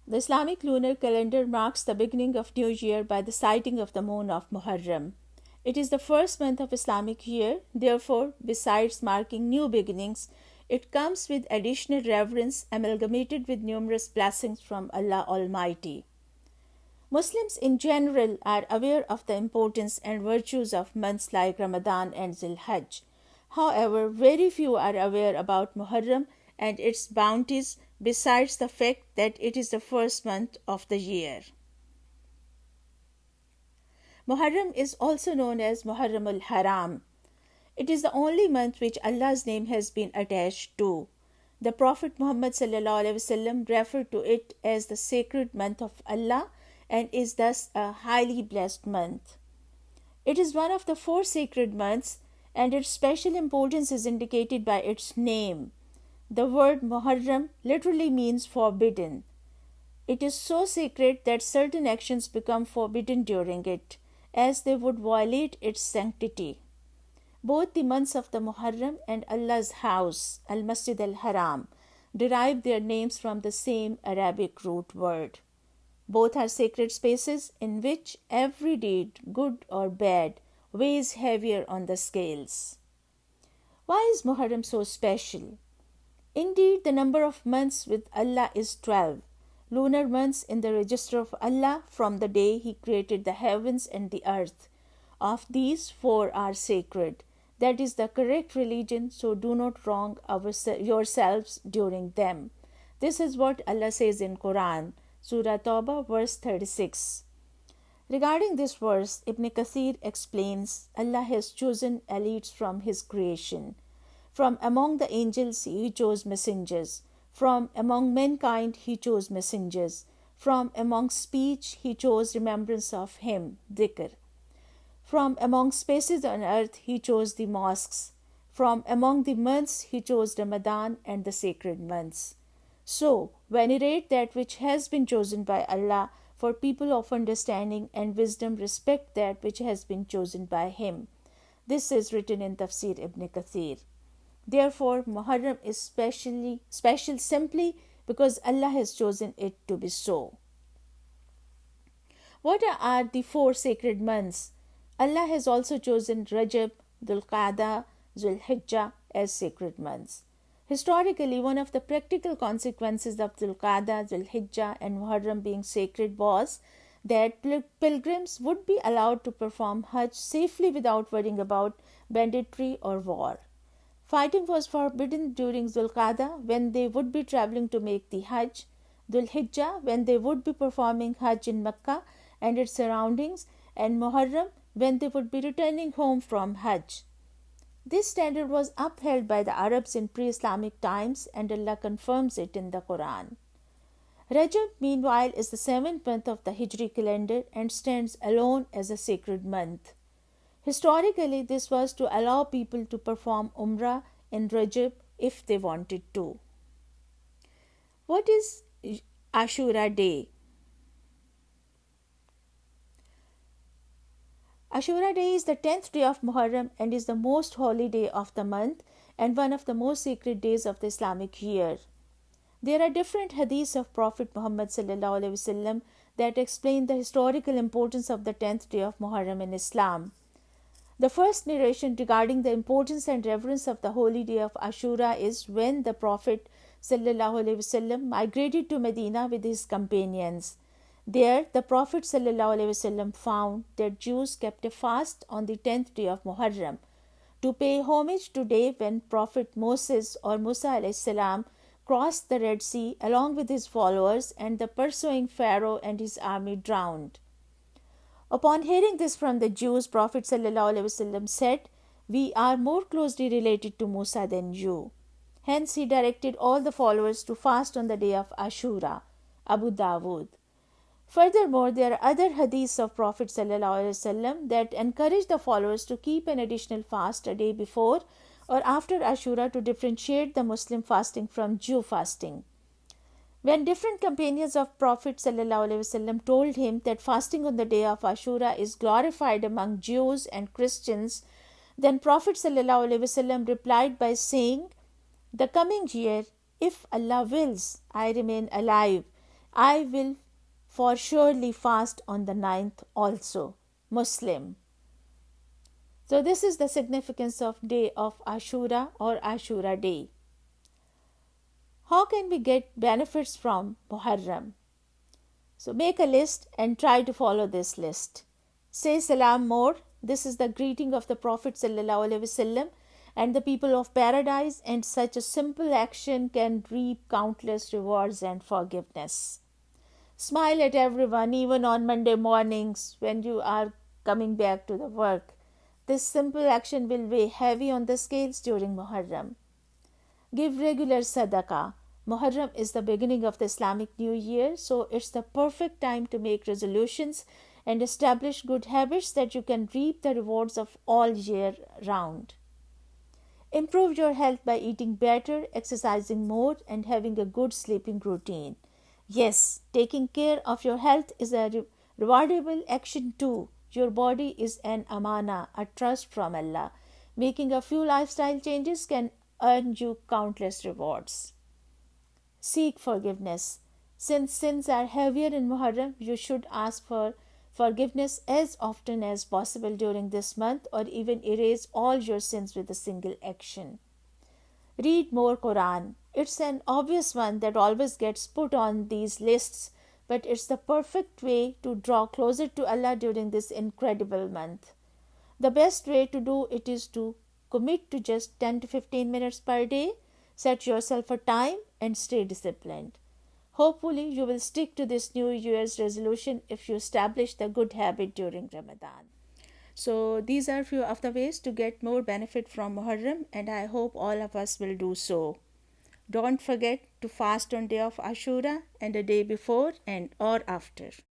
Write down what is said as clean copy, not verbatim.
The Islamic lunar calendar marks the beginning of New Year by the sighting of the moon of Muharram. It is the first month of Islamic year, therefore, besides marking new beginnings, it comes with additional reverence amalgamated with numerous blessings from Allah Almighty. Muslims in general are aware of the importance and virtues of months like Ramadan and Zil-Hajj. However, very few are aware about Muharram and its bounties besides the fact that it is the first month of the year. Muharram is also known as Muharram al-Haram. It is the only month which Allah's name has been attached to. The Prophet Muhammad ﷺ referred to it as the sacred month of Allah and is thus a highly blessed month. It is one of the four sacred months and its special importance is indicated by its name. The word Muharram literally means forbidden. It is so sacred that certain actions become forbidden during it, as they would violate its sanctity. Both the months of the Muharram and Allah's house, Al-Masjid al-Haram, derive their names from the same Arabic root word. Both are sacred spaces in which every deed, good or bad, weighs heavier on the scales. Why is Muharram so special? Indeed, the number of months with Allah is 12, lunar months in the register of Allah from the day He created the heavens and the earth. Of these, 4 are sacred. That is the correct religion, so do not wrong yourselves during them. This is what Allah says in Quran, Surah Tawbah, verse 36. Regarding this verse, Ibn Kathir explains, Allah has chosen elites from His creation. From among the angels He chose messengers. From among mankind He chose messengers. From among speech He chose remembrance of Him, dhikr. From among spaces on earth He chose the mosques. From among the months He chose Ramadan and the sacred months. So, venerate that which has been chosen by Allah, for people of understanding and wisdom respect that which has been chosen by Him. This is written in Tafsir Ibn Kathir. Therefore, Muharram is special simply because Allah has chosen it to be so. What are the 4 sacred months? Allah has also chosen Rajab, Dhul Qa'dah, Dhul Hijjah as sacred months. Historically, one of the practical consequences of Dhul Qa'dah, Dhul Hijjah and Muharram being sacred was that pilgrims would be allowed to perform Hajj safely without worrying about banditry or war. Fighting was forbidden during Dhul Qa'dah when they would be traveling to make the Hajj, Dhul Hijjah when they would be performing Hajj in Mecca and its surroundings, and Muharram when they would be returning home from Hajj. This standard was upheld by the Arabs in pre-Islamic times and Allah confirms it in the Quran. Rajab, meanwhile, is the 7th month of the Hijri calendar and stands alone as a sacred month. Historically, this was to allow people to perform Umrah in Rajab if they wanted to. What is Ashura Day? Ashura Day is the 10th day of Muharram and is the most holy day of the month and one of the most sacred days of the Islamic year. There are different hadiths of Prophet Muhammad ﷺ that explain the historical importance of the 10th day of Muharram in Islam. The first narration regarding the importance and reverence of the holy day of Ashura is when the Prophet ﷺ migrated to Medina with his companions. There, the Prophet ﷺ found that Jews kept a fast on the 10th day of Muharram to pay homage to the day when Prophet Moses or Musa a.s. crossed the Red Sea along with his followers and the pursuing Pharaoh and his army drowned. Upon hearing this from the Jews, Prophet ﷺ said, "We are more closely related to Musa than you." Hence, he directed all the followers to fast on the day of Ashura. Abu Dawood. Furthermore, there are other hadiths of Prophet ﷺ that encourage the followers to keep an additional fast a day before or after Ashura to differentiate the Muslim fasting from Jew fasting. When different companions of Prophet ﷺ told him that fasting on the day of Ashura is glorified among Jews and Christians, then Prophet ﷺ replied by saying, "The coming year, if Allah wills, I remain alive, I will for surely fast on the 9th also. Muslim. So this is the significance of day of Ashura or Ashura day. How can we get benefits from Muharram? So make a list and try to follow this list. Say salam more. This is the greeting of the Prophet ﷺ and the people of paradise, and such a simple action can reap countless rewards and forgiveness. Smile at everyone, even on Monday mornings when you are coming back to the work. This simple action will weigh heavy on the scales during Muharram. Give regular sadaqah. Muharram is the beginning of the Islamic New Year, so it's the perfect time to make resolutions and establish good habits that you can reap the rewards of all year round. Improve your health by eating better, exercising more, and having a good sleeping routine. Yes, taking care of your health is a rewardable action too. Your body is an amana, a trust from Allah. Making a few lifestyle changes can earn you countless rewards. Seek forgiveness. Since sins are heavier in Muharram, you should ask for forgiveness as often as possible during this month, or even erase all your sins with a single action. Read more Quran. It's an obvious one that always gets put on these lists, but it's the perfect way to draw closer to Allah during this incredible month. The best way to do it is to commit to just 10 to 15 minutes per day. Set yourself a time and stay disciplined. Hopefully, you will stick to this New Year's resolution if you establish the good habit during Ramadan. So, these are few of the ways to get more benefit from Muharram, and I hope all of us will do so. Don't forget to fast on day of Ashura and a day before and or after.